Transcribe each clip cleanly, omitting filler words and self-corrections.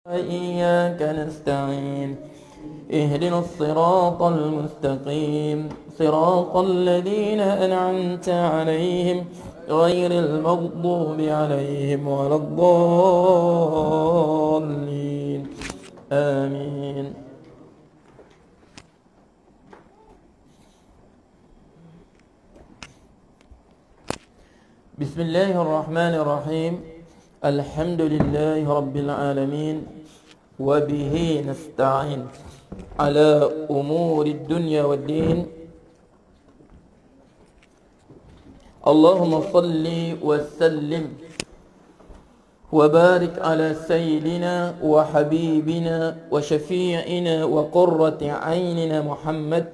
وإياك نستعين اهدنا الصراط المستقيم صراط الذين أنعمت عليهم غير المغضوب عليهم ولا الضالين آمين. بسم الله الرحمن الرحيم. الحمد لله رب العالمين وبه نستعين على أمور الدنيا والدين. اللهم صل وسلم وبارك على سيدنا وحبيبنا وشفيعنا وقرة عيننا محمد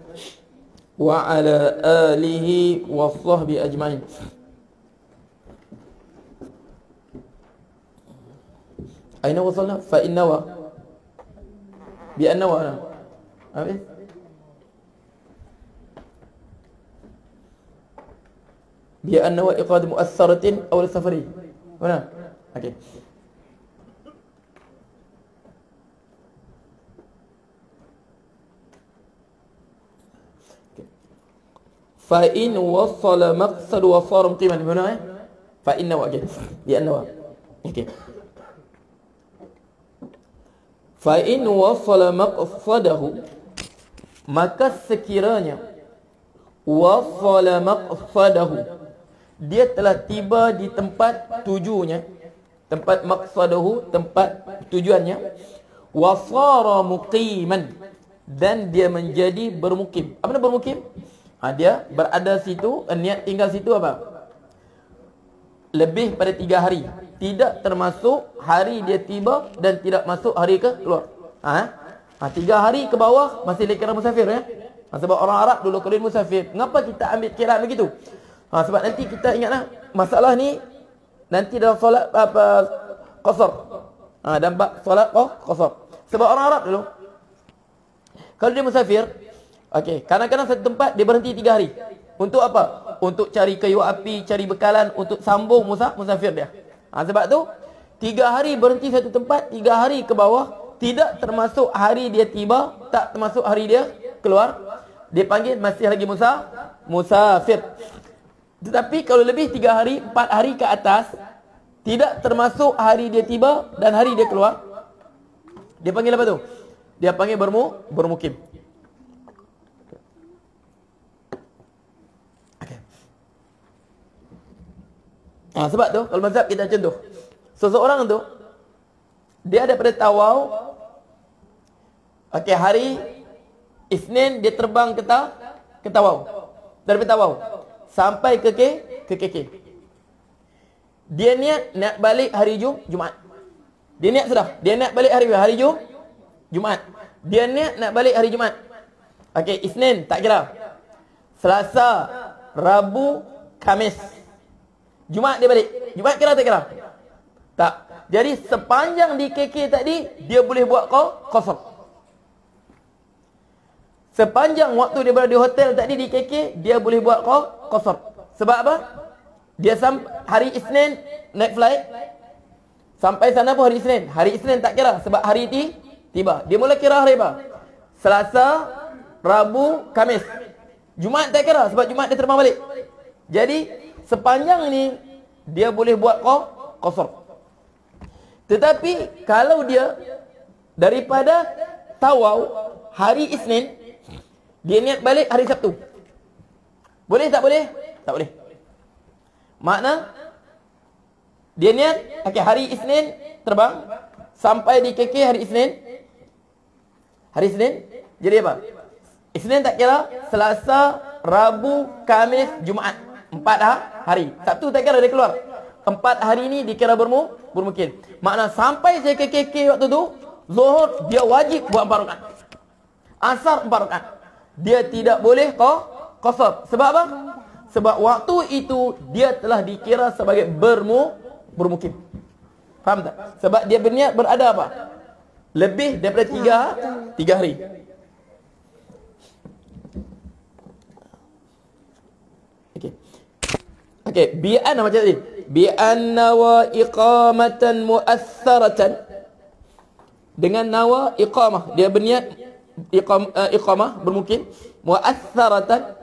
وعلى آله وصحبه أجمعين. أين وصلنا؟ فإن نوى بأن نوى بأن نوى إيقاد مؤثرة أو السفري هنا. أوكي. فإن وصل مقصد وصار مقيما هنا فإن نوى بأن نوى. أوكي. Fa'in wasala maqsadahu, maka sekiranya wasala maqsadahu, dia telah tiba di tempat tujuannya, tempat maqsadahu, tempat tujuannya, wasara muqiman, dan dia menjadi bermukim. Apa nama bermukim? Dia berada situ, niat tinggal situ apa? Lebih pada 3 hari. Tidak termasuk hari dia tiba dan tidak masuk hari ke keluar. 3 hari ke bawah masih dikira musafir ya. Sebab orang Arab dulu kalau musafir. Mengapa kita ambil kira begitu? Sebab nanti kita ingatlah masalah ni nanti dalam solat apa qasar. Dan bab solat qasar. Sebab orang Arab dulu kalau dia musafir, okey, kadang-kadang satu tempat dia berhenti 3 hari. Untuk apa? Untuk cari kayu api, cari bekalan untuk sambung musafir dia. Sebab tu 3 hari berhenti satu tempat, 3 hari ke bawah, tidak termasuk hari dia tiba, tak termasuk hari dia keluar. Dia panggil masih lagi musafir. Tetapi kalau lebih 3 hari, 4 hari ke atas, tidak termasuk hari dia tiba dan hari dia keluar, dia panggil apa tu? Dia panggil bermukim. Sebab tu kalau mazhab kita contoh, seseorang tu dia daripada Tawau, hari Isnin dia terbang ke Tawau, daripada Tawau sampai ke KK. Dia niat balik hari Jumaat. Dia niat sudah, dia niat balik hari Jumaat. Dia niat nak balik hari Jumaat. Isnin tak kira, Selasa, Rabu, Khamis, Jumaat dia balik. Jumaat kira tak kira? Tak. Jadi sepanjang di KK tadi dia boleh buat qasar. Sepanjang waktu dia berada di hotel tadi di KK dia boleh buat qasar. Sebab apa? Dia hari Isnin naik flight sampai sana pun hari Isnin. Hari Isnin tak kira sebab hari tiba. Dia mula kira hari apa? Selasa, Rabu, Khamis. Jumaat tak kira sebab Jumaat dia terbang balik. Jadi sepanjang ni dia boleh buat qasar. Tetapi kalau dia daripada Tawau hari Isnin dia niat balik hari Sabtu, boleh tak boleh? Tak boleh. Makna dia niat hari Isnin terbang sampai di KK hari Isnin. Hari Isnin jadi apa? Isnin tak kira, Selasa, Rabu, Khamis, Jumaat. 4 hari. Sabtu tak kira dia keluar. 4 hari ni dikira bermukim. Makna sampai saya ke KK waktu tu, Zuhur dia wajib buat 4 rakaat. Asar 4 rakaat. Dia tidak boleh qasar. Sebab apa? Sebab waktu itu dia telah dikira sebagai bermukim. Faham tak? Sebab dia berniat berada apa? Lebih daripada 3 hari. Okey, bi'an macam tadi. Bi'an nawa iqamatan mu'assaratan. dengan nawa iqamah. Dia berniat iqamah bermukim. Mu'assaratan,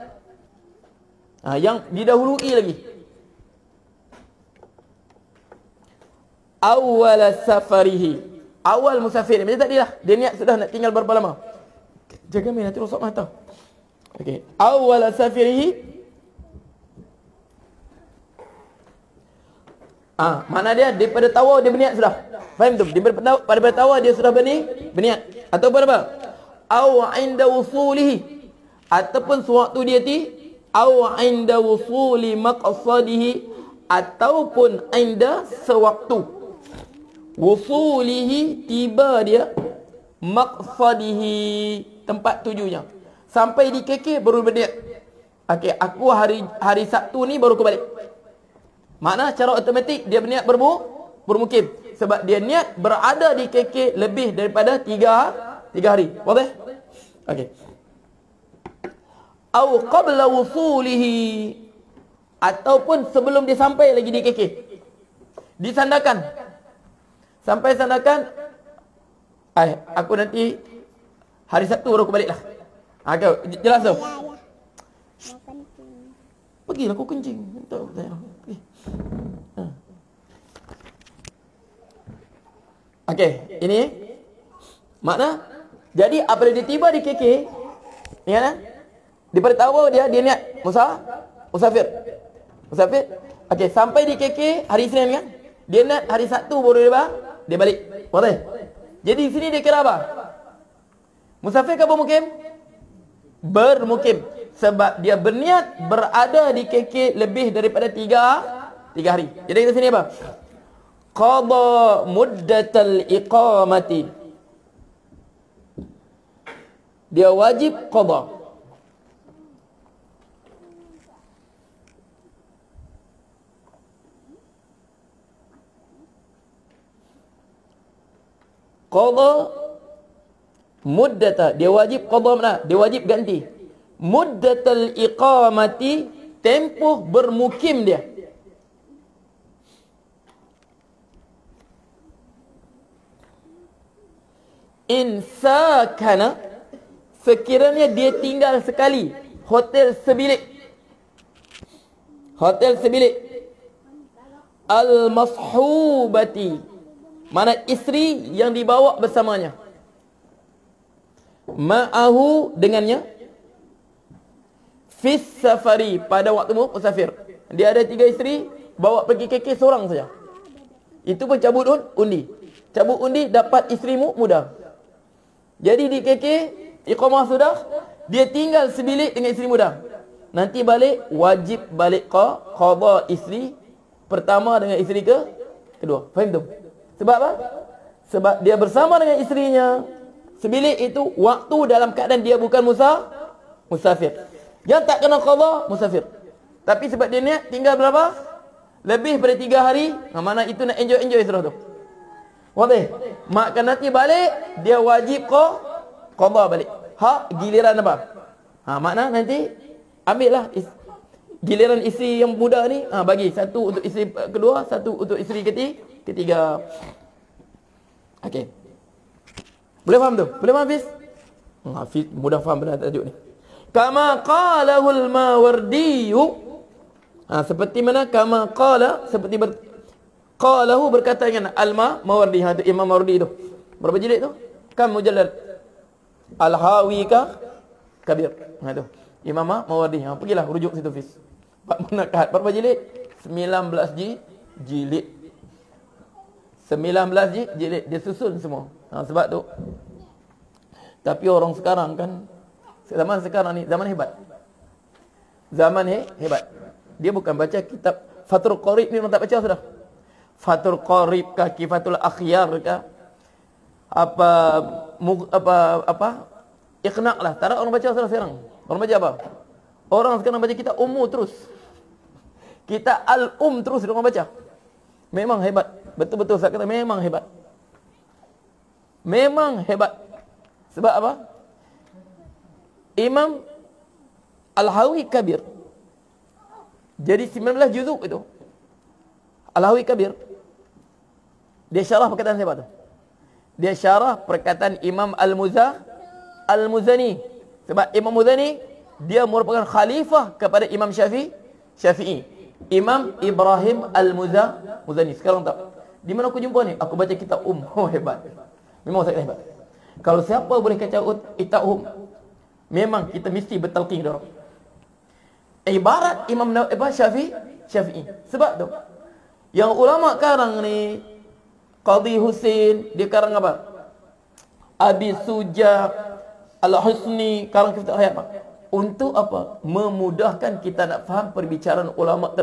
yang didahului lagi. Awal safarihi, awal musafir. Macam tadi lah, dia niat sudah nak tinggal berapa lama. Jaga main nanti rosak mata. Okey, awal safarihi. Mana dia daripada tawa dia berniat sudah. Faham tu? Daripada tawa dia sudah berniat. Atau apa? Aw inda wusulihi, ataupun sewaktu dia aw inda wusuli maqsadihi, ataupun inda sewaktu wusulihi, tiba dia, maqsadihi, tempat tujunya. Sampai di KK baru berniat. Okey, aku hari Sabtu ni baru aku balik. Makna secara automatik dia berniat bermukim. Sebab dia niat berada di KK lebih daripada 3 hari. Boleh? Okey. Au qabla wusulihi, ataupun sebelum dia sampai lagi di KK. Disandarkan. Sampai sandarkan, aku nanti hari Sabtu baru aku balik lah. Okey, jelas tu? Pergilah aku kencing. Okey, ini makna jadi apabila dia tiba di KK, ya kan? Daripada tahu dia niat musafir. Okey, sampai di KK hari Isnin kan? Dia niat hari Sabtu baru dia balik. Boleh? Jadi di sini dia kira apa? Musafir ke bermukim? Bermukim. Sebab dia berniat berada di KK lebih daripada 3 hari. Jadi kita sini apa? Qada muddatal iqamati. Dia wajib qada. Qada muddata, dia wajib qada mana? Dia wajib ganti. Muddatal iqamati, tempoh bermukim dia. Insakana, sekiranya dia tinggal sekali, hotel sebilik. Al-mashubati, mana isteri yang dibawa bersamanya. Ma'ahu, dengannya. Fis safari, pada waktu musafir. Dia ada 3 isteri, bawa pergi KK seorang saja. Itu pun cabut undi. Cabut undi dapat isteri muda. Jadi di KK iqamah sudah, dia tinggal sebilik dengan isteri muda. Nanti balik wajib balik qada isteri pertama dengan isteri kedua. Faham tu? Sebab apa? Sebab dia bersama dengan isterinya. Sebilik itu waktu dalam keadaan dia bukan musafir. Yang tak kena qada musafir. Tapi sebab dia niat tinggal berapa? Lebih daripada 3 hari, mana itu nak enjoy sudah tu. Boleh? Maka nanti balik dia wajib qada balik. Giliran apa? Makna nanti ambillah giliran isteri yang muda ni, bagi satu untuk isteri kedua, satu untuk isteri ketiga. Okey. Boleh faham tu? Boleh faham Hafiz? Hafiz mudah faham benar tajuk ni. Kama qalahu al-Mawardi, seperti mana kama qala, seperti qalahu berkata dengan al-Mawardi, itu Imam Mawardi tu. Berapa jilid tu? Kam mujallad? Al-Hawi ka Kabir. Tu Imam Mawardi. Pergilah rujuk situ Fiz. Pak Munakat berapa jilid? 19 jilid. 19 jilid dia susun semua. Sebab tu. Tapi orang sekarang kan, zaman sekarang ni zaman hebat. Zaman hebat. Dia bukan baca kitab Fathul Qarib ni, orang tak baca sudah. Fathul Qarib kah, Kifatul Akhyar kah, apa Iqna' lah. Tak ada orang baca sudah sekarang. Orang baca apa? Orang sekarang baca kitab Ummu terus. Kitab Al-Um terus orang baca. Memang hebat. Betul-betul saya kata memang hebat. Memang hebat. Sebab apa? Imam Al-Hawi Kabir. Jadi 19 juzuk itu. Al-Hawi Kabir. Dia syarah perkataan siapa tu? Dia syarah perkataan Imam Al-Muzani. Sebab Imam Muzani dia merupakan khalifah kepada Imam Syafi'i. Imam Ibrahim Al-Muzani. Sekarang tak. Di mana aku jumpa ni? Aku baca kitab Oh, hebat. Memang sangat hebat. Kalau siapa boleh kacau kitab memang kita mesti bertalqin dia orang. Ibarat Imam Syafi'i. Sebab tu yang ulama karang ni, Qadhi Husin, dia karang apa? Abi Suja Al-Husni, karang kitab apa? Untuk apa? Memudahkan kita nak faham perbicaraan ulama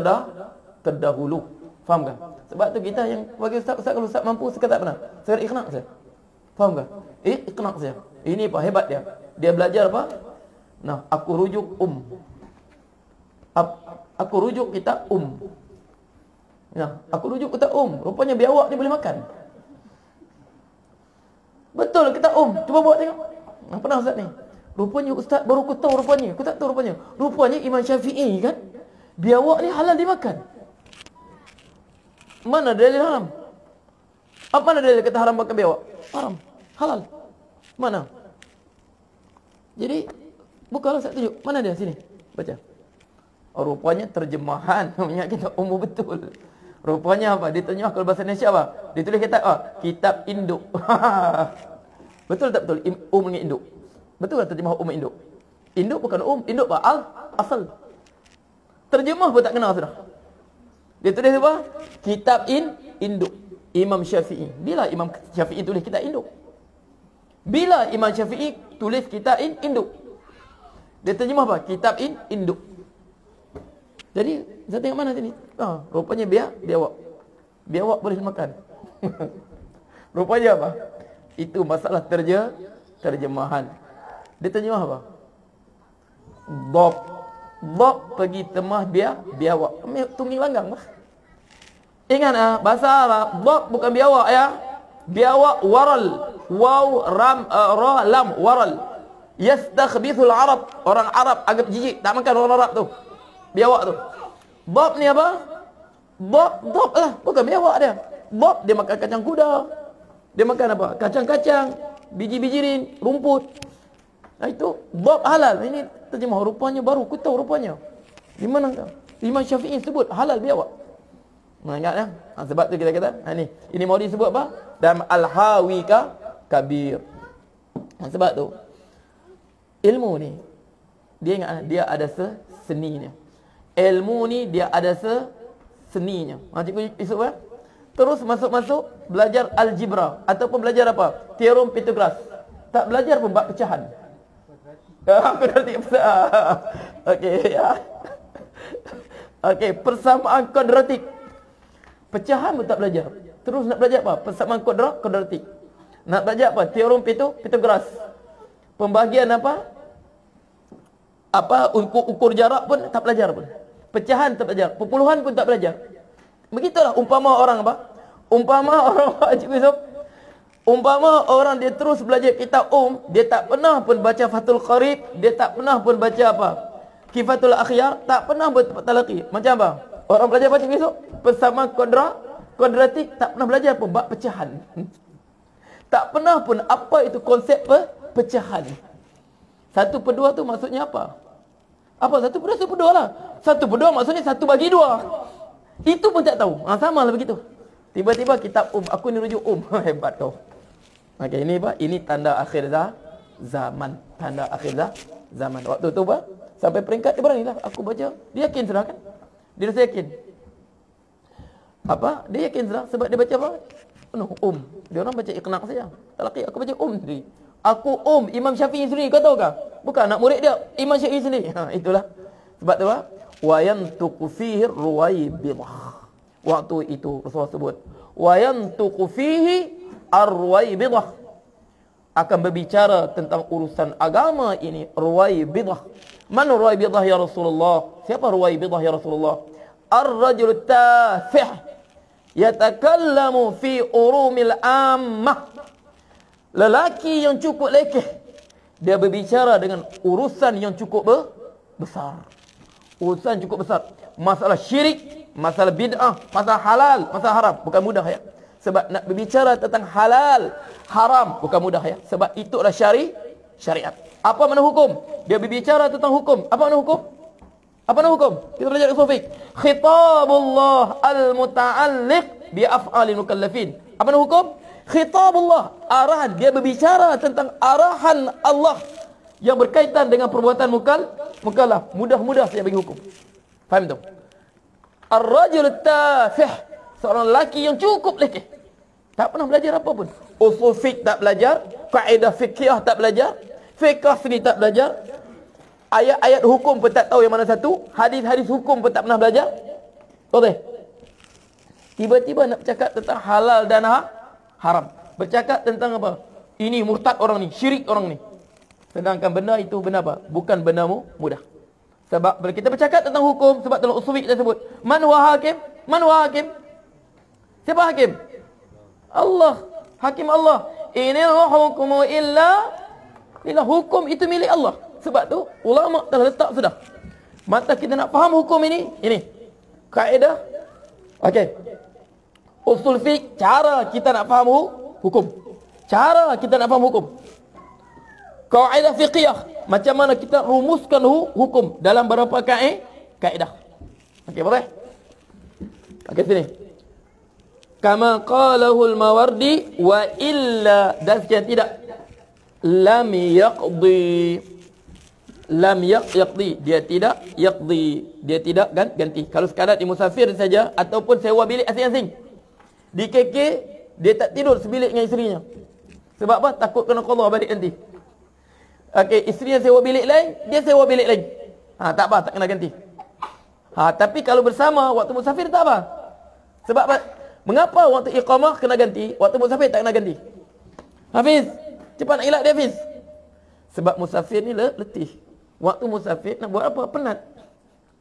terdahulu. Faham kan? Sebab tu kita yang bagi ustaz kalau ustaz mampu sekadar mana? Saya ikhnak saja. Faham kan? Ikhnak saja. Ini apa hebat dia. Dia belajar apa? Nah, aku rujuk aku rujuk kitab Nah, aku rujuk kitab rupanya biawak ni boleh makan. Betul kita cuba buat tengok. Nah, pernah ustaz ni. Rupanya ustaz baru aku tahu rupanya. Aku tak tahu rupanya. Rupanya Imam Syafi'i kan, biawak ni halal dimakan. Mana dalil haram? Apa mana dalil kata haram makan biawak? Haram. Halal. Mana? Jadi bukalah saya tunjuk. Mana dia sini? Baca. Rupanya terjemahan namanya kitab betul. Rupanya apa? Dia terjemah kalau bahasa Indonesia apa? Dia tulis kitab induk. Betul tak betul? Dengan induk. Betul tak terjemah dengan induk? Induk bukan induk apa? Asal. Terjemah pun tak kenal sudah. Dia tulis apa? Kitab induk. Imam Syafi'i. Bila Imam Syafi'i tulis kitab induk? Bila Imam Syafi'i tulis kitab induk? Dia terjemah apa? Kitab induk. Jadi, saya tengok mana sini? Rupanya biawak boleh makan. Rupanya apa? Itu masalah terjemahan. Dia terjemah apa? Bob pergi temah biawak. Tungging langgang lah. Ingat bahasa Arab, bob bukan biawak ya. Biawak waral. Waw ra lam waral. Yastakhbithul Arab. Orang Arab agak jijik, tak makan orang Arab tu. Biawak tu. Bob ni apa? Bob lah, bukan biawak dia. Bob dia makan kacang kuda. Dia makan apa? Kacang-kacang, biji-bijirin, rumput. Nah itu bob halal. Ini terjemah rupanya baru aku tahu rupanya. Di mana kau? Imam Syafi'i sebut halal biawak. Nah, ingat ya? Sebab tu kita kata, ini mau disebut apa? Dalam Al-Hawi Kabir. Sebab tu ilmu ni dia ingat dia ada seninya. Ilmu ni dia ada seninya. Cikgu Yusuf terus masuk belajar algebra ataupun belajar apa? Teorem Pythagoras. Tak belajar pun bab pecahan. Kuadratik besar. Okey ya. Okey, persamaan kuadratik. Pecahan pun tak belajar. Terus nak belajar apa? Persamaan kuadratik. Nak belajar apa? Teorem Pythagoras. Pembahagian apa? Ukur jarak pun tak belajar pun. Pecahan tak belajar. Perpuluhan pun tak belajar. Begitulah umpama orang apa? Umpama orang dia terus belajar kitab dia tak pernah pun baca Fathul Qarib, dia tak pernah pun baca apa? Kifatul Akhyar, tak pernah bertalaqi. Macam apa? Orang belajar baca besok persamaan kuadratik, tak pernah belajar pun bab pecahan. Tak pernah pun apa itu konsep pecahan. 1/2 tu maksudnya apa? Apa 1/2? 1/2 lah. 1/2 maksudnya 1/2. Itu pun tak tahu. Sama lah begitu. Tiba-tiba kitab aku ni rujuk hebat kau. Okey, ini apa? Ini tanda akhir zaman. Tanda akhir zaman. Waktu tu apa? Sampai peringkat dia beranilah aku baca. Dia yakin sudah kan? Dia rasa yakin. Apa? Dia yakin sudah sebab dia baca apa? Dia orang baca iqna' saja. Tak laki aku baca sendiri. Aku Imam Syafi'i sendiri, kau tahu kah? Bukan anak murid dia, Imam Syafi'i sendiri. Itulah. Sebab tu apa? Wa yantuqu fihi ruwaybidah. Waktu itu Rasulullah sebut, wa yantuqu fihi ar-ruwaybidah. Akan berbicara tentang urusan agama ini ruwaybidah. Mana ruwaybidah ya Rasulullah? Siapa ruwaybidah ya Rasulullah? Ar-rajul tafih yatakallamu fi urumil ammah. Lelaki yang cukup lekeh, dia berbicara dengan urusan yang cukup besar. Urusan cukup besar. Masalah syirik, masalah bid'ah, masalah halal, masalah haram. Bukan mudah ya. Sebab nak berbicara tentang halal, haram, bukan mudah ya. Sebab itu adalah syariat. Apa makna hukum? Dia berbicara tentang hukum. Apa makna hukum? Apa makna hukum? Kita belajar usul fiqh. Khitabullah al-muta'alliq bi af'alil mukallafin. Apa makna hukum? Khitabullah, arahan. Dia berbicara tentang arahan Allah yang berkaitan dengan perbuatan mukallaf. Mudah-mudah saya bagi hukum. Faham tu? Ar-rajul tafih, seorang lelaki yang cukup lekeh, tak pernah belajar apa pun. Usul fiqh tak belajar, kaedah fiqhiyah tak belajar, fiqh sendiri tak belajar, ayat-ayat hukum pun tak tahu yang mana satu, hadis-hadis hukum pun tak pernah belajar. Boleh? Tiba-tiba nak bercakap tentang halal dan haram. Bercakap tentang apa? Ini murtad orang ni, syirik orang ni. Sedangkan benda itu benda apa? Bukan benda mudah. Sebab bila kita bercakap tentang hukum, sebab dalam usul fiqh kita sebut, man huwa hakim? Man huwa hakim? Siapa hakim? Allah. Hakim Allah. Inil hukmu illa hukum itu milik Allah. Sebab tu ulama telah letak sudah. Mata kita nak faham hukum ini kaedah. Okey. Usul fiqh, cara kita nak faham hukum. Cara kita nak faham hukum. Kaedah fiqhiyah, macam mana kita rumuskan hukum dalam beberapa kaedah. Okey, boleh? Okey, sini. Kama qalahu al-Mawardi wa illa, dan sekian tidak, lam yaqdi. Lam yaqdi, dia tidak yaqdi, dia tidak ganti. Kalau sekadar di musafir saja ataupun sewa bilik asing-asing, di KK dia tak tidur sebilik dengan isterinya. Sebab apa? Takut kena qada balik nanti. Okey, isterinya sewa bilik lain, dia sewa bilik lain. Tak apa, tak kena ganti. Tapi kalau bersama waktu musafir tak apa. Sebab apa? Mengapa waktu iqamah kena ganti, waktu musafir tak kena ganti? Hafiz, cepat nak elak dia Hafiz. Sebab musafir ni letih. Waktu musafir nak buat apa? Penat.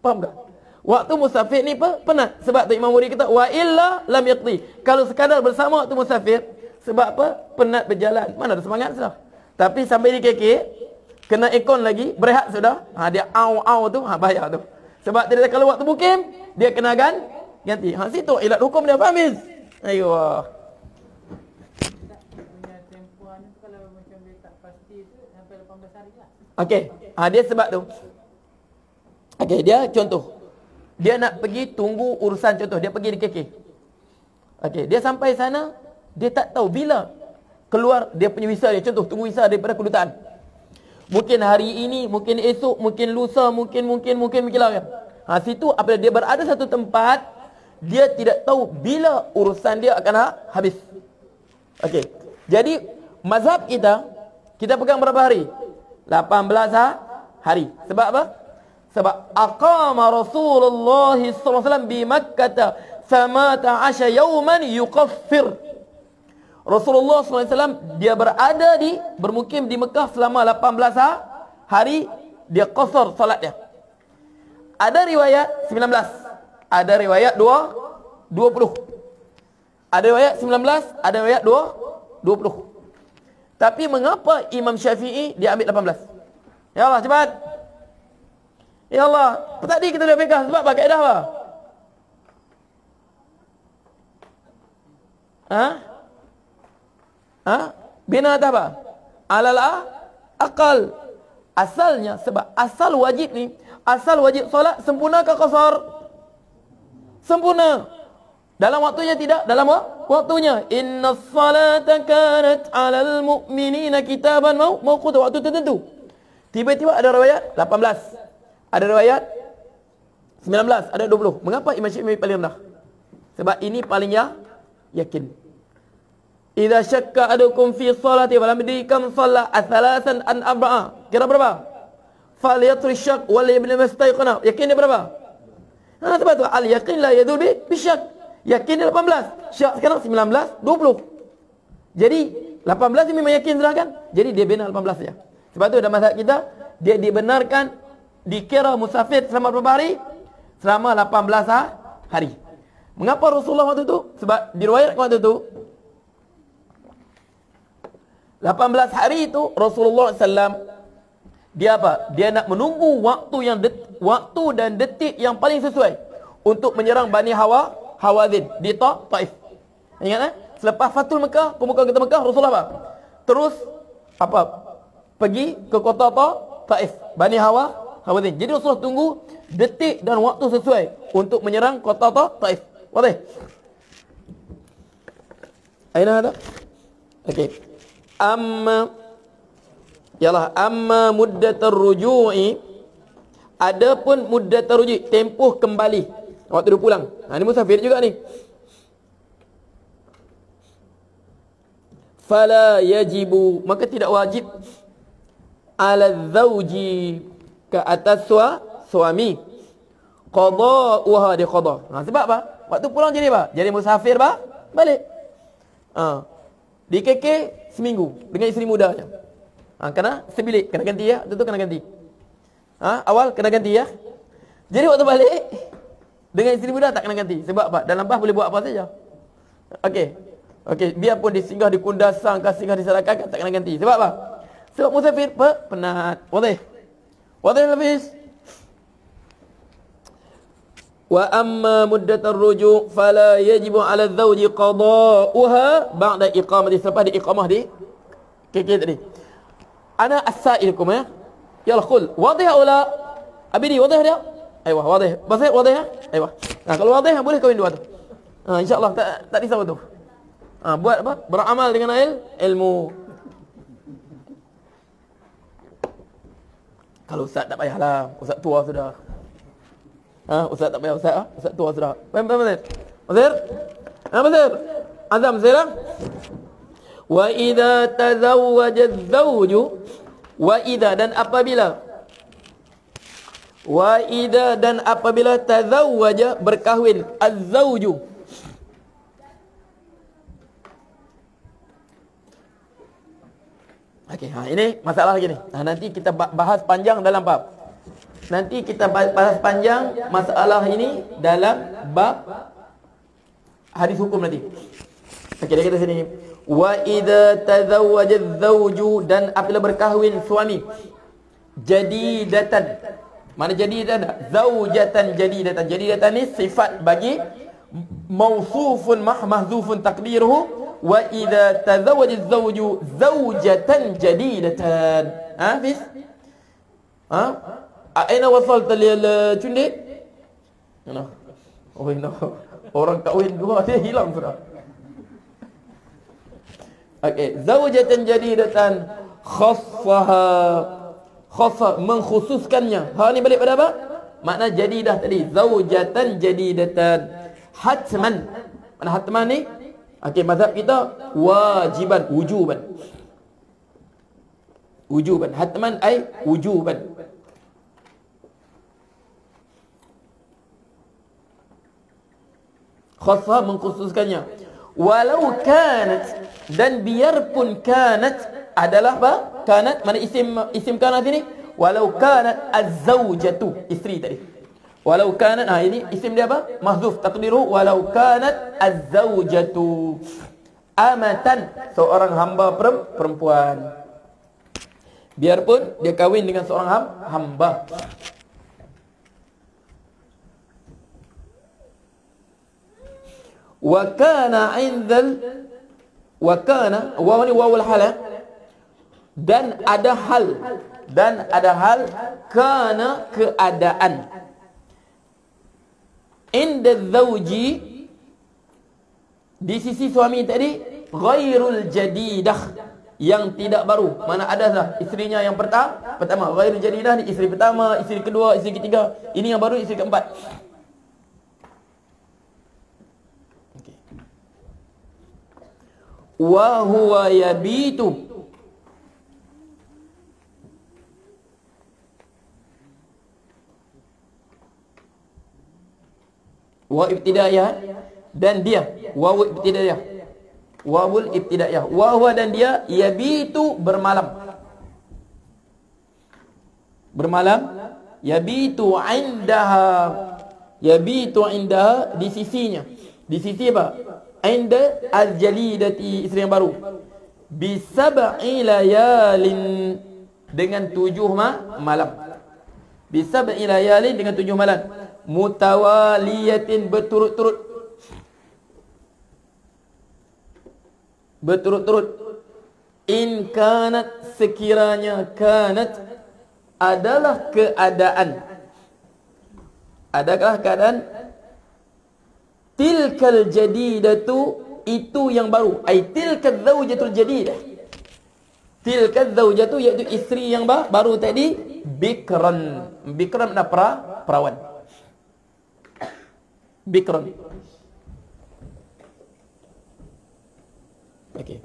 Faham tak? Waktu musafir ni penat. Sebab tu Imam Bukhari kata wa illa lam yaqdi. Kalau sekadar bersama waktu musafir, sebab apa? Penat berjalan. Mana ada semangat sudah. Tapi sampai di KK, kena ikon lagi, berehat sudah. Dia au tu, bahaya tu. Sebab dia kalau waktu mukim, dia kena ganti. Situ ilat hukum dia, faham Hafiz? Ayuh. Okey, dia sebab tu. Okey, dia contoh. Dia nak pergi tunggu urusan, contoh dia pergi di KK. Okey, dia sampai sana, dia tak tahu bila keluar dia punya visa dia. Contoh, tunggu visa daripada kedutaan. Mungkin hari ini, mungkin esok, mungkin lusa, mungkin lah. Situ apabila dia berada satu tempat, dia tidak tahu bila urusan dia akan habis. Okey. Jadi mazhab kita pegang berapa hari? 18 hari. Sebab apa? Sebab aqama Rasulullah sallallahu alaihi wasallam bi Makkah 18 yawman yukaffir. Rasulullah SAW dia bermukim di Mekah selama 18 hari, dia qasar salat dia. Ada riwayat 19, ada riwayat 20. Ada riwayat 19, ada riwayat 20. Tapi mengapa Imam Syafi'i dia ambil 18? Ya Allah, cepat. Ya Allah, tadi kita dah pegang sebab apa? Kaedah apa? Bina atas apa? Alal akal. Asalnya, sebab asal wajib ni, asal wajib solat sempurna ke qasar? Sempurna. Dalam waktunya tidak? Dalam waktunya. Inna salata kanat alal mu'minina kitaban mawquta, waktu tertentu. Tiba-tiba ada riwayat 18. Ada riwayat 19, ada 20. Mengapa Imam Syafi'i paling rendah? Sebab ini paling yakin. Idza syakka adukum fi salati wa lam yadri kam shalla athalasan an arba'a. Kira berapa? Falyatri syak wal ibn mustayqana. Yakin dia berapa? Sebab tu al yaqin la yadul bi syak. Yakin dia 18. Syak sekarang 19, 20. Jadi 18 ni memang yakin sudah kan? Jadi dia bina 18 saja. Sebab tu dalam mazhab kita dia dibenarkan dikira musafir selama berapa hari? Selama 18 hari. Mengapa Rasulullah waktu itu? Sebab diriwayatkan waktu itu 18 hari itu Rasulullah SAW dia apa? Dia nak menunggu waktu dan detik yang paling sesuai untuk menyerang Bani Hawazin di Taif. Ingat Selepas Fathul Mekah, pembukaan kota Mekah, Rasulullah apa? Terus apa? Pergi ke kota apa? Taif, Bani Hawazin. Jadi Rasulullah tunggu detik dan waktu sesuai untuk menyerang kota apa? Taif. Wadah? Aina ada? Okey. Amma muddatur ruju'i, adapun muddatur ruju', tempoh kembali waktu dia pulang. Ini musafir juga ni. Fala yajibu, maka tidak wajib ala zawji, ke atas suami, qada'uha, dia qada. Sebab apa? Waktu pulang jadi apa? Jadi musafir balik. Di KK seminggu dengan isteri mudanya. Kena sebilik, kena ganti ya, tentu kena ganti. Awal kena ganti ya. Jadi waktu balik dengan isteri muda tak kena ganti. Sebab apa? Dalam bah boleh buat apa saja. Okey, biarpun disinggah di Kundasang, singgah di Sarakan, tak kena ganti. Sebab apa? Sebab musafir penat. Wadah habis. Wa amma muddatur ruju' fala yajibu 'ala az-zawji qada'uha ba'da iqamati, selepas di iqamah di KK tadi. Ana as-sa'ilukum ya. Yalla khul. Wadih ula? Abidi wadih dia? Aywa, wadih. Basir wadih ya? Aywa. Kalau wadih boleh kahwin dua tu. Insya-Allah tak risau tu. Buat apa? Beramal dengan ilmu. Kalau ustaz tak payahlah. Ustaz tua sudah. Ustaz tak payah ustaz. Ustaz tua sudah. Faham Basir? Basir? Basir? Azam Basir? Wa idza tazawwaja az-zawju, wa idza dan apabila tazawwaja berkahwin az-zawju. Okey, ini masalah lagi ni. Nanti kita bahas panjang dalam bab. Nanti kita bahas panjang masalah ini dalam bab hadis hukum nanti. Okey, dia kata sini, wa idza tazawwaja az-zawju, dan apabila berkahwin suami, jadidatan. Mana jadidatan? Zaujatan jadidatan. Jadidatan ni sifat bagi mausufun mahzufun taqdiruhu wa idza tazawwaja az-zawju zaujatan jadidatan. Habis? Aina wasalta lil cundit? Oh no. Orang kahwin dua dia hilang sudah. Okey, zaujatan jadidatan khassaha, mengkhususkannya. Ni balik pada apa? Makna jadidah tadi, zaujatan jadidatan. Hatman. Mana hatman ni? Okey, mazhab kita wajiban, wujuban. Hatman ai wujuban. Khassa, mengkhususkannya. Walau kanat, dan biarpun kanat adalah apa? Kanat mana isim kanat ini? Walau kanat az-zawjatu, isteri tadi. Walau kanat, ini isim dia apa? Mahdzuf taqdiruhu walau kanat az-zawjatu amatan, seorang hamba perempuan. Biarpun dia kahwin dengan seorang hamba. Wa kana 'indal waw ni wawul hal, dan ada hal kana keadaan inda zawji, di sisi suami tadi, ghairul jadidah, yang tidak baru. Mana ada dah isterinya yang pertama ghairul jadidah ni isteri pertama, isteri kedua, isteri ketiga, ini yang baru isteri keempat. Wa huwa yabitu, wa ibtidaiyah, dan dia wawul ibtidaiyah, wa huwa, dan dia yabitu, bermalam, yabitu indaha, di sisinya. Di sisi apa? Inda al-jalidati, isteri yang baru. Bisab'i layalin, dengan 7 malam. Bisab'i layalin, dengan 7 malam. Mutawaliyatin, berturut-turut. berturut-turut. In kanat, sekiranya kanat adalah keadaan. Adakah keadaan? Tilkal jadidatu, itu yang baru. Ay tilkal zawjatul jadidah. Tilkal zawjatu, iaitu isteri yang baru tadi. Bikran. Bikran adalah perawan. Bikran. Okey.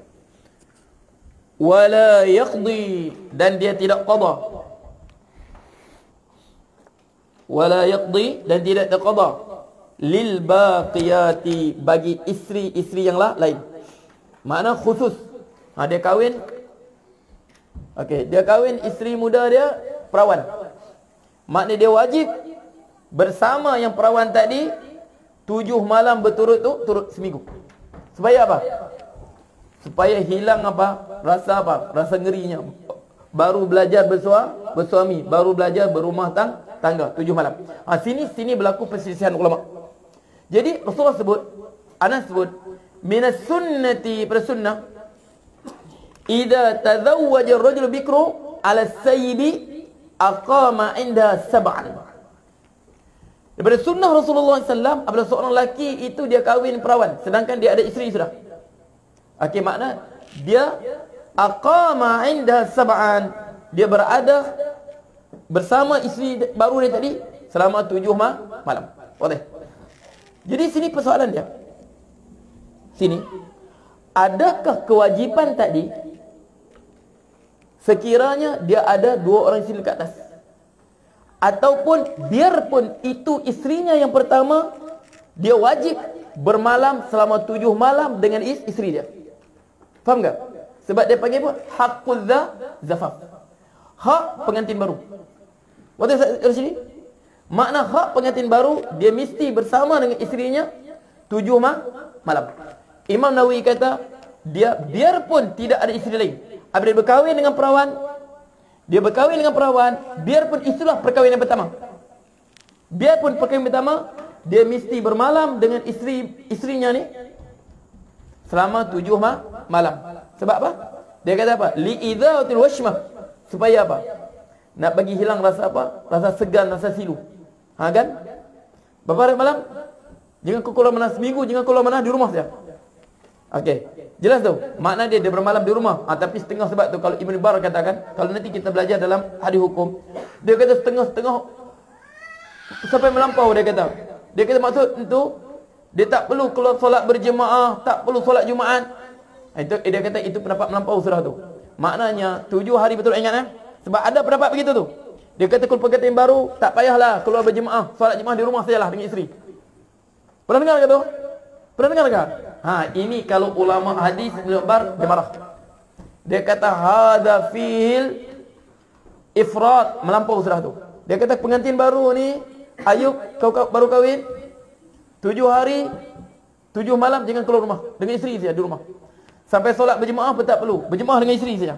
Wala yaqdi, dan dia tidak qada. Wala yaqdi, dan tidak qada. Lil baqiyati, bagi isteri-isteri yang lain. Makna khusus. Dia kahwin. Okey, dia kahwin isteri muda dia perawan. Makna dia wajib bersama yang perawan tadi 7 malam berturut-turut seminggu. Supaya apa? Supaya hilang apa? Rasa ngerinya. Baru belajar bersuami, baru belajar berumah tangga 7 malam. Sini berlaku perselisihan ulama. Jadi Rasulullah sebut, Anas sebut, minas sunnati, persunnah, idza tazawwaja ar-rajulu bikru ala sayyibi aqama inda sab'an. Daripada sunnah Rasulullah SAW, apabila seorang lelaki itu dia kahwin perawan, sedangkan dia ada isteri sudah. Okey, makna dia aqama inda sab'an, dia berada bersama isteri baru dia tadi selama 7 malam. Boleh? Jadi sini persoalan dia. Sini, adakah kewajipan tadi sekiranya dia ada 2 orang isteri ke atas? Ataupun biarpun itu isterinya yang pertama, dia wajib bermalam selama 7 malam dengan isteri dia. Faham tak? Sebab dia panggil apa? Haqqul zafaf. Hak pengantin baru. Betul dari sini? Makna hak pengantin baru, dia mesti bersama dengan isterinya 7 malam. Imam Nawawi kata, dia biarpun tidak ada isteri lain, apabila dia berkahwin dengan perawan, biarpun itulah perkahwinan pertama. Biarpun perkahwinan pertama, dia mesti bermalam dengan isterinya ni selama 7 malam. Sebab apa? Dia kata apa? Li'idhatil washmah. Supaya apa? Nak bagi hilang rasa apa? Rasa segan, rasa silu. Kan? Berapa hari malam? Jangan kau keluar mana seminggu, jangan keluar mana di rumah saja. Okey. Jelas tu. Makna dia bermalam di rumah. Tapi setengah, sebab tu kalau Ibn Bar katakan, kalau nanti kita belajar dalam hadis hukum, dia kata setengah-setengah sampai melampau, dia kata. Dia kata maksud itu dia tak perlu keluar solat berjemaah, tak perlu solat Jumaat. Itu dia kata itu pendapat melampau sudah tu. Maknanya 7 hari betul, ingat sebab ada pendapat begitu tu. Dia kata kalau pengantin baru tak payahlah keluar berjemaah, solat jemaah di rumah sajalah dengan isteri. Pernah dengar ke tu? Pernah dengar ke? Ini kalau ulama hadis Bar dia marah. Dia kata hadza fil ifrat, melampau sudah tu. Dia kata pengantin baru ni, Ayub kau baru kahwin 7 hari 7 malam jangan keluar rumah, dengan isteri saja di rumah. Sampai solat berjemaah pun tak perlu, berjemaah dengan isteri saja.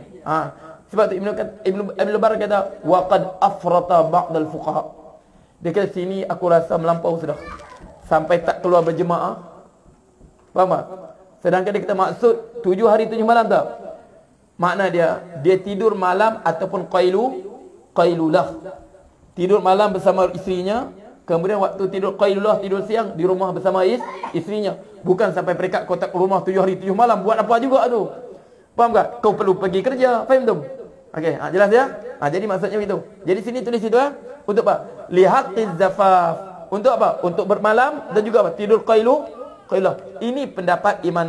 Sebab tu Ibn Bar kata waqad afrata ba'dal fuqaha. Dia kata sini aku rasa melampau sudah, sampai tak keluar berjemaah. Faham tak? Sedangkan dia kata maksud 7 hari 7 malam tak? Makna dia tidur malam ataupun qailulah. Tidur malam bersama isterinya, kemudian waktu tidur qailulah, tidur siang di rumah bersama isterinya. Bukan sampai peringkat kau tak rumah 7 hari 7 malam, buat apa juga tu? Faham tak? Kau perlu pergi kerja, faham tu? Okey, jelas ya? Jadi maksudnya begitu. Jadi sini tulis itu untuk apa? Lihaqqiz zafaf. Untuk apa? Untuk bermalam dan juga apa? Tidur qailulah. Ini pendapat Imam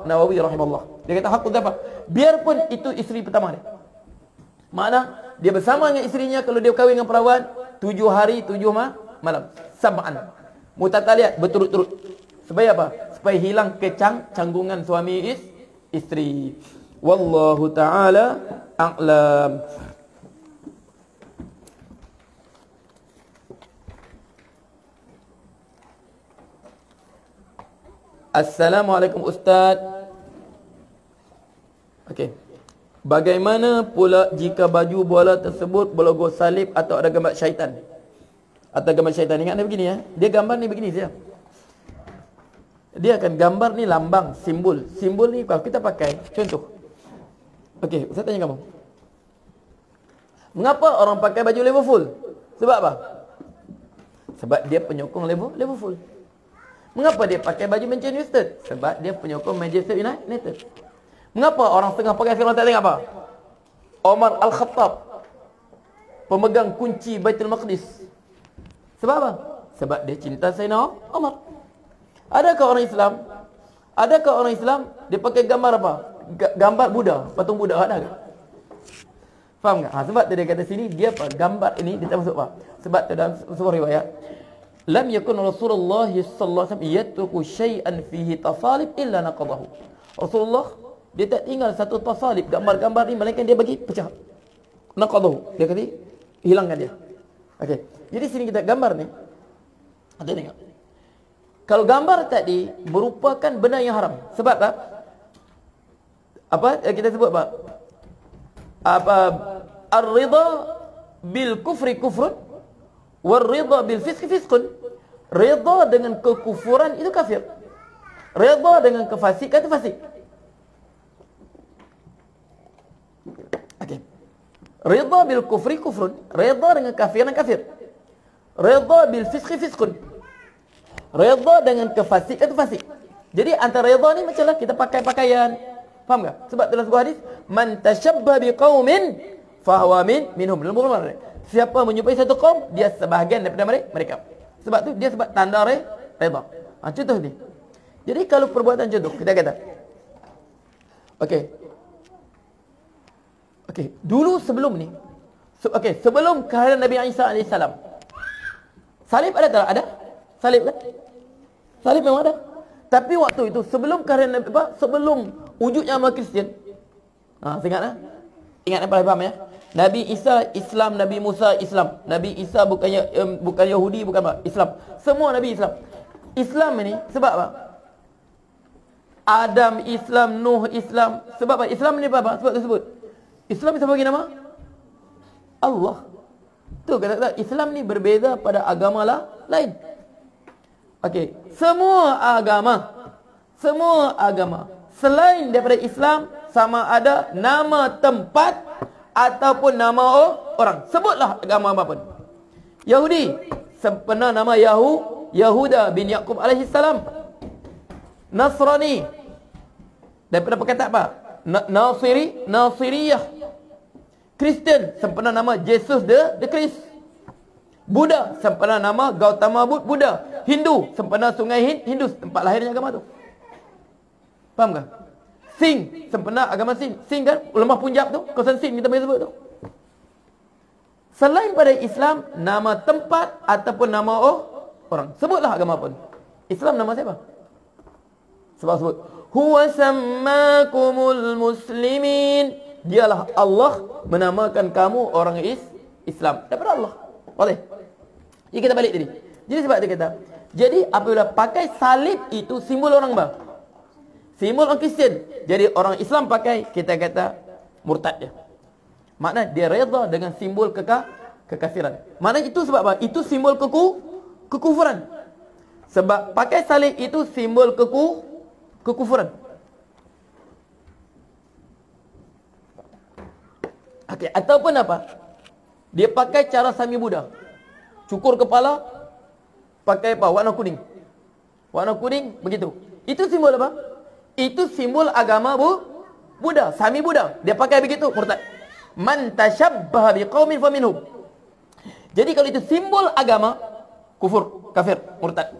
Nawawi rahimahullah. Dia kata haqquz zafaf. Biarpun itu isteri pertama dia. Makna dia bersama dengan isterinya kalau dia kahwin dengan perawan 7 hari 7 malam. Sab'an. Mutataliat, berturut-turut. Supaya apa? Supaya hilang canggungan suami isteri. Wallahu ta'ala a'lam. Assalamualaikum Ustaz. Okey. Bagaimana pula jika baju bola tersebut berlogo salib atau ada gambar syaitan? Atau gambar syaitan. Ingat ni begini ya. Dia gambar ni begini saja. Dia akan gambar ni lambang, simbol. Simbol ni kalau kita pakai, contoh. Okey, saya tanya kamu. Mengapa orang pakai baju Liverpool? Sebab apa? Sebab dia penyokong Liverpool. Mengapa dia pakai baju Manchester United? Sebab dia penyokong Manchester United. Mengapa orang tengah pakai sekarang tak tengok apa? Omar Al-Khattab, pemegang kunci Baitul Maqdis. Sebab apa? Sebab dia cinta Sayyidina Omar. Adakah orang Islam dia pakai gambar apa? Gambar Buddha, patung Buddha, ada ke? Faham tak? Sebab tu dia kata sini, dia apa? Gambar ini dia tak masuk apa? Sebab tu dalam sebuah riwayat, lam yakun Rasulullah sallallahu alaihi wasallam yatruku syai'an fihi tasalib illa naqadahu. Rasulullah dia tak tinggal satu tasalib, gambar-gambar ni, melainkan dia bagi pecah. Naqadahu. Dia kata hilangkan dia. Okey. Jadi sini kita gambar ni. Ada tengok. Kalau gambar tadi merupakan benda yang haram. Sebab apa? Apa kita sebut apa? Ar-ridha bil kufri kufrun war-ridha bil fisqi fisqun. Ridha dengan kekufuran itu kafir. Ridha dengan kefasikan itu fasik. Okey. Ridha bil kufri kufrun, ridha dengan kafiran kafir. Ridha bil fisqi fisqun. Ridha dengan kefasikan itu fasik. Jadi antara ridha ni macamlah kita pakai pakaian. Faham tak? Sebab dalam sebuah hadis, man tashabba biqaumin fahuwa minhum. Siapa menyerupai satu kaum, dia sebahagian daripada mereka. Sebab tu dia sebab tanda redha. Contoh ni. Jadi kalau perbuatan contoh, kita kata. Okey, dulu sebelum ni. Sebelum kehadiran Nabi Isa AS. Salib ada tak? Ada? Salib kan? Salib memang ada. Tapi waktu itu sebelum kehadiran Nabi, sebelum wujudnya agama Kristian. Ingat apa faham ya? Nabi Isa Islam, Nabi Musa Islam. Nabi Isa bukan Yahudi, bukan apa? Islam. Semua Nabi Islam. Islam ini sebab apa? Adam Islam, Nuh Islam. Sebab apa? Islam ni apa? Sebab tersebut. Islam siapa bagi nama? Allah. Tu kata Islam ni berbeza pada agama lain. Okey, semua agama selain daripada Islam sama ada nama tempat ataupun nama orang. Sebutlah agama apa pun. Yahudi sempena nama Yahuda bin Yaqub alaihi salam. Nasrani daripada perkataan apa? Nasiriyah. Kristen sempena nama Jesus the Christ. Buddha sempena nama Gautama Buddha. Hindu sempena sungai Hindus, tempat lahirnya agama tu. Faham tak? Sing sempena agama Sing. Sing kan ulama Punjab tu, kawasan Sing kita boleh sebut tu. Selain pada Islam, nama tempat ataupun nama orang. Sebutlah agama pun. Islam nama siapa? Sebab sebut huwa sammakumul muslimin. Dialah Allah menamakan kamu orang Islam. Daripada Allah. Boleh? Jadi kita balik tadi. Jadi sebab dia kata, jadi apabila pakai salib itu simbol orang apa? Simbol orang Kristian. Jadi orang Islam pakai, kita kata murtad dia. Makna dia redha dengan simbol kekafiran. Makna itu sebab apa? Itu simbol kekufuran. Sebab pakai salib itu simbol kekufuran. Okey, ataupun apa? Dia pakai cara Sami Buddha. Cukur kepala, pakai apa? Warna kuning. Warna kuning, begitu. Itu simbol apa? Itu simbol agama Buddha, Sami Buddha. Dia pakai begitu, murtad. Man tashabbaha biqaumin faminhum. Jadi kalau itu simbol agama, kufur, kafir, murtad.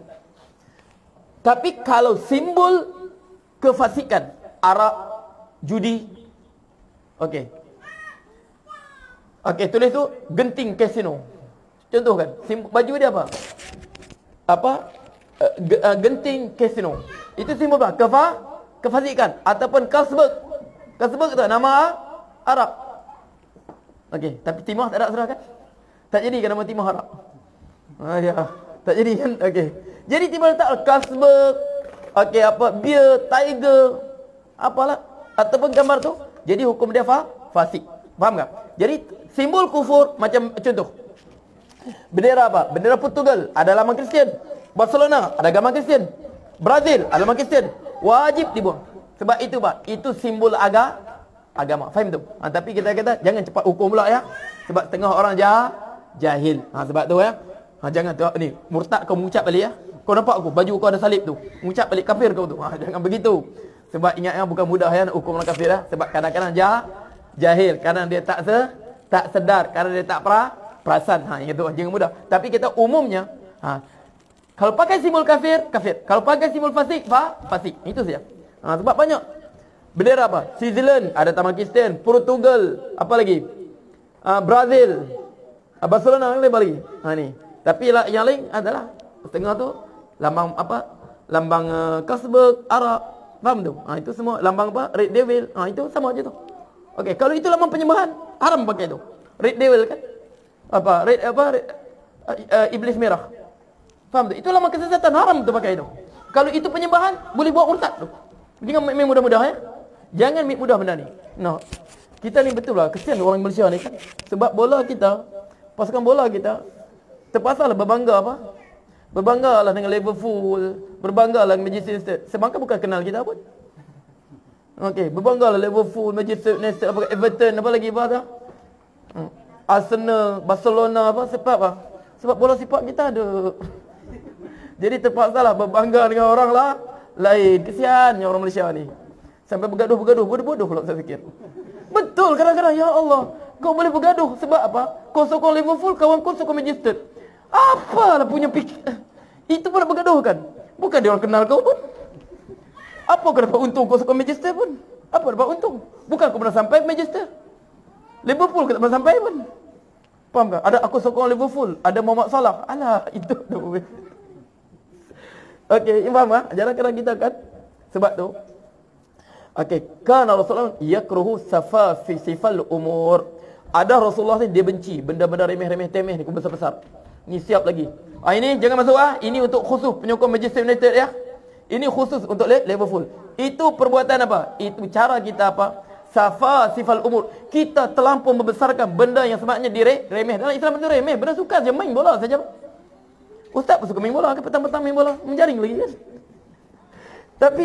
Tapi kalau simbol kefasikan, arak, judi, okey. Okey, tulis tu genting kasino. Contoh kan, baju dia apa? Genting kasino. Itu simbol apa? Kefasikan ataupun kasbek. Kasbek tu nama Arab. Okey, tapi timah tak ada serah kan? Tak jadi kan nama timah Arab. Ya, tak jadi kan? Okey. Jadi tiba letak kasbek. Okey, apa? Beer, tiger, apalah ataupun gambar tu. Jadi hukum dia fasik. Faham tak? Jadi simbol kufur macam contoh. Bendera apa? Bendera Portugal ada lambang Kristian. Barcelona ada gambar Kristian. Brazil, agama Kristian, wajib dibuang. Sebab itu Pak, itu simbol agama. Faham tu? Tapi kita kata jangan cepat hukum pula ya. Sebab setengah orang jahil. Sebab tu ya. Jangan tu ni, murtad kau mengucap balik ya. Kau nampak aku baju kau ada salib tu. Mengucap balik kafir kau tu. Jangan begitu. Sebab ingat ya, bukan mudah ya nak hukum orang kafir ya. Sebab kadang-kadang jahil, kadang dia tak sedar, kadang dia tak perasan. Ingat tu, jangan mudah. Tapi kita umumnya kalau pakai simbol kafir. Kalau pakai simbol fasik, fasik. Itu saja. Sebab banyak bendera apa? Switzerland ada taman Kristen, Portugal, apa lagi? Brazil, Barcelona ada lagi. Ni. Tapi yang lain adalah setengah tu lambang apa? Lambang Carlsberg, Arab. Faham tu? Itu semua lambang apa? Red Devil. Itu sama aja tu. Okey, kalau itu lambang penyembahan, haram pakai tu. Red Devil kan? Iblis merah. Faham tu? Itu lambang kesesatan, haram tu pakai tu. Kalau itu penyembahan, boleh buat murtad tu. Jangan main mudah-mudah ya. Jangan main mudah benda ni. Kita ni betul lah, kesian orang Malaysia ni kan. Sebab bola kita, pasukan bola kita terpaksalah berbangga apa? Berbanggalah dengan Liverpool, berbanggalah dengan Manchester United. Sebangka bukan kenal kita pun. Okey, berbanggalah Liverpool, Manchester United, Everton, apa lagi bahasa? Arsenal, Barcelona apa sebab apa? Sebab bola sepak kita ada. Jadi terpaksalah berbangga dengan orang lain. Kesiannya orang Malaysia ni. Sampai bergaduh, bodoh pula saya fikir. Betul kadang-kadang, ya Allah, kau boleh bergaduh sebab apa? Kau sokong Liverpool, kawan kau sokong Manchester. Apalah punya fikir. Itu pun nak bergaduh kan? Bukan dia orang kenal kau pun. Apa kau dapat untung kau sokong Manchester pun? Apa dapat untung? Bukan kau pernah sampai Manchester. Liverpool kau tak pernah sampai pun. Faham tak? Ada aku sokong Liverpool, ada Muhammad Salah. Alah, itu tu. Okey, faham tak? Kadang-kadang kita kan sebab tu. Okey, kana Rasulullah yakruhu safafi sifal umur. Ada Rasulullah ni dia benci benda-benda remeh-remeh temeh ni, besar-besar. Ni siap lagi. Ini jangan masuk Ini untuk khusus penyokong Manchester United ya. Ini khusus untuk Liverpool. Itu perbuatan apa? Itu cara kita apa? Safa sifal umur. Kita terlampau membesarkan benda yang sebenarnya remeh. Dalam Islam itu remeh, benda suka saja main bola saja. Ustaz pun suka main bola, petang-petang main bola, menjaring lagi kan. Tapi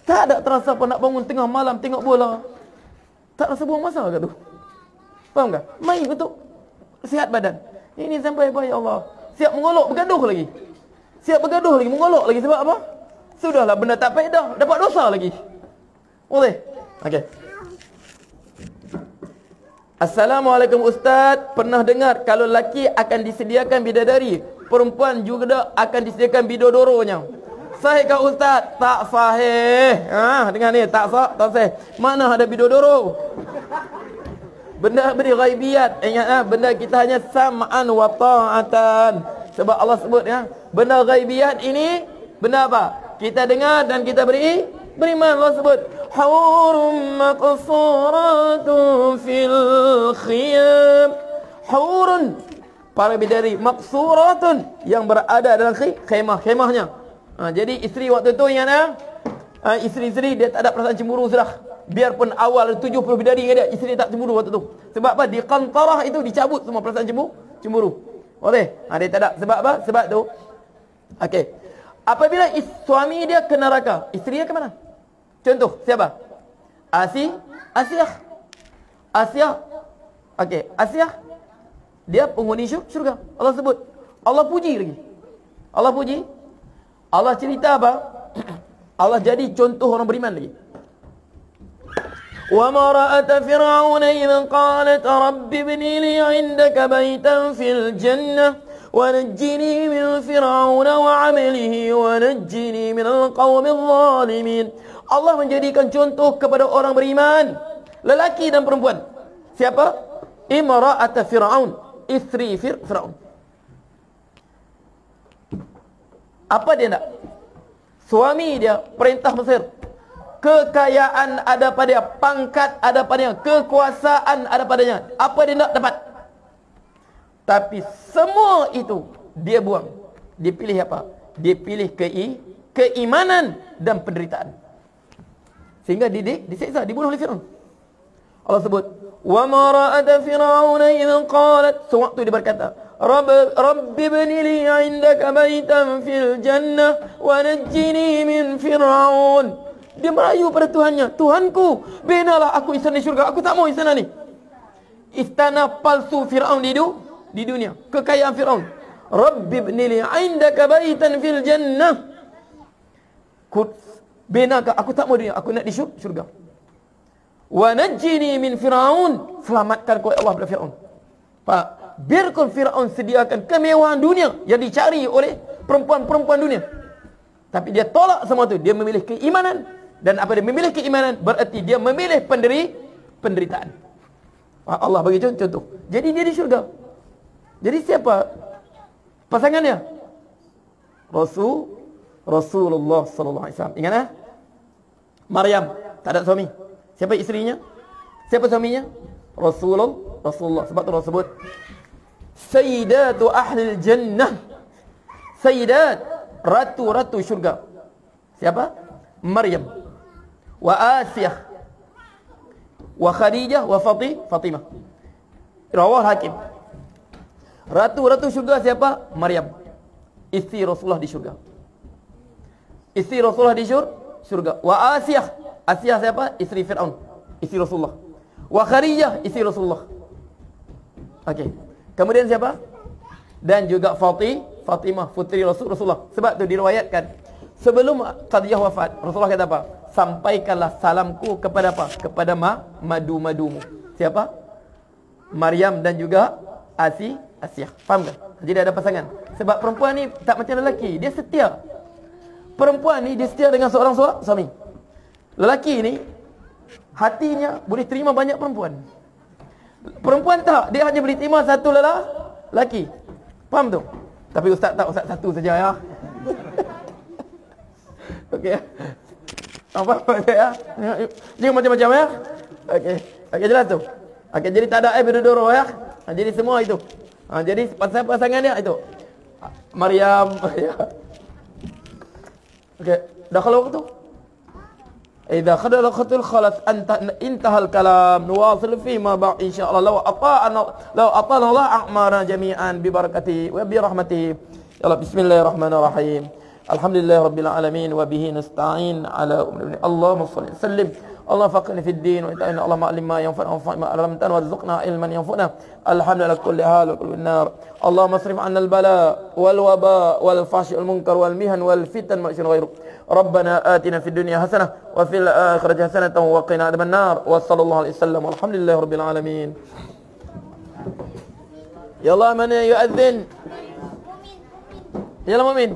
tak ada terasa apa nak bangun tengah malam tengok bola. Tak rasa buang masa ke tu? Faham tak? Main untuk sihat badan. Ini sampai apa ya Allah? Siap mengolok bergaduh lagi. Siap bergaduh lagi, mengolok lagi sebab apa? Sudahlah benda tak faedah, dapat dosa lagi. Boleh? Okey. Assalamualaikum Ustaz. Pernah dengar kalau lelaki akan disediakan bidadari, perempuan juga akan disediakan bidodoronya. Sahih ke Ustaz? Tak sahih. Dengar ni, tak sahih. Mana ada bidodoro? Benda ghaibiyat. Ingat benda kita hanya sam'an wa ta'atan. Sebab Allah sebut ya, benda ghaibiyat ini benda apa? Kita dengar dan kita beriman. Allah sebut haurum maqsuratun fil khiyam. Haurun, para bidadari, maqsuratun, yang berada dalam khemah-khemahnya. Jadi isteri waktu tu ingat isteri-isteri dia tak ada perasaan cemburu sudah. Biarpun awal 70 bidadari dengan dia, isteri tak cemburu waktu tu. Sebab apa? Di qantarah itu dicabut semua perasaan cemburu. Boleh? Dia tak ada. Sebab apa? Sebab tu. Okey. Apabila suami dia ke neraka, isteri dia ke mana? Contoh, siapa? Asyah. Okey, Asyah dia penghuni syurga. Allah sebut. Allah puji lagi. Allah cerita apa? Allah jadi contoh orang beriman lagi. Wa mara'at fir'aun idh qalat rabbi ibni li 'indaka baytan fil jannah wa najjini min fir'aun wa 'amalihi wa najjini min al-qawmi adh-dhalimin. Allah menjadikan contoh kepada orang beriman, lelaki dan perempuan. Siapa? Imra'at fir'aun, isteri Fir'aun. Apa dia nak? Suami dia perintah Mesir. Kekayaan ada padanya, pangkat ada padanya, kekuasaan ada padanya. Apa dia nak dapat? Tapi semua itu dia buang. Dia pilih apa? Dia pilih keimanan dan penderitaan. Sehingga disiksa, dibunuh oleh Fir'aun. Allah sebut, "Wa ma ra'at fir'aun idh qalat", sewaktu dia berkata, Rabbi ibni li 'indaka baitan fil jannah wa najjini min Fir'aun. Dia merayu pada Tuhannya, Tuhanku, binalah aku istana di syurga. Aku tak mau istana ni. Istana palsu Fir'aun di dunia, kekayaan Fir'aun. Rabbi ibni li 'indaka baitan fil jannah. Binakan, aku tak mau dunia, aku nak di syurga. Wa najjini min Fir'aun, selamatkan kau Allah dari Fir'aun. Pak, biarkan Fir'aun sediakan kemewahan dunia yang dicari oleh perempuan-perempuan dunia. Tapi dia tolak semua itu. Dia memilih keimanan. Dan apa dia memilih keimanan, berarti dia memilih penderitaan. Allah bagi contoh. Jadi dia di syurga. Jadi siapa pasangannya? Rasulullah sallallahu alaihi wasallam. Ingat Maryam tak ada suami. Siapa isterinya? Siapa suaminya? Rasulullah. Sebab tu Allah sebut Sayyidatu Ahlil Jannah. Sayyidat, ratu-ratu syurga. Siapa? Maryam, wa Asiyah, wa Khadijah, wa Fatimah. Rawah Hakim. Ratu-ratu syurga siapa? Maryam, isteri Rasulullah di syurga. Isteri Rasulullah di syurga. Wa Asiyah. Asiyah siapa? Isteri Fir'aun, isteri Rasulullah. Wa Khadijah, isteri Rasulullah. Okey. Kemudian siapa? Dan juga Fatimah, puteri Rasulullah. Sebab tu diriwayatkan sebelum Khadijah wafat, Rasulullah kata apa? Sampaikanlah salamku kepada apa? Kepada madu-madumu. Siapa? Maryam dan juga Asiyah. Faham tak? Jadi ada pasangan. Sebab perempuan ni tak macam lelaki, dia setia. Perempuan ni dia setia dengan seorang suami. Lelaki ni hatinya boleh terima banyak perempuan. Perempuan tak, dia hanya boleh terima satu lelaki. Faham tu? Tapi ustaz tak, ustaz satu saja ya. Okey. Apa ya? Jangan macam-macam ya. Okey. Okey jelas tu. Okey, jadi tak ada berdoro ya. Jadi semua itu. Jadi pasangan dia itu. Maryam ya. Okey, dah kalau waktu. إذا خلقت الخلق انتهى الكلام نواصل فيما بعد إن شاء الله لو أطال الله أعمارنا جميعا ببركته وبرحمته. يلا بسم الله الرحمن الرحيم. الحمد لله رب العالمين وبه نستعين على اللهم صل وسلم. اللهم فقهنا في الدين وإنتهينا. اللهم علم ما ينفعنا وانفعنا ما علمتنا وارزقنا علما ينفعنا. الحمد لله كل حال وكل النار. اللهم اصرف عنا البلاء والوباء والفحش والمنكر والمهن والفتن والشر غيره. ربنا آتنا في الدنيا حسنة وفي الآخرة حسنة وقنا عذاب النار. وصلى الله عليه وسلم والحمد لله رب العالمين. يلا من يؤذن؟ يلا مؤمن.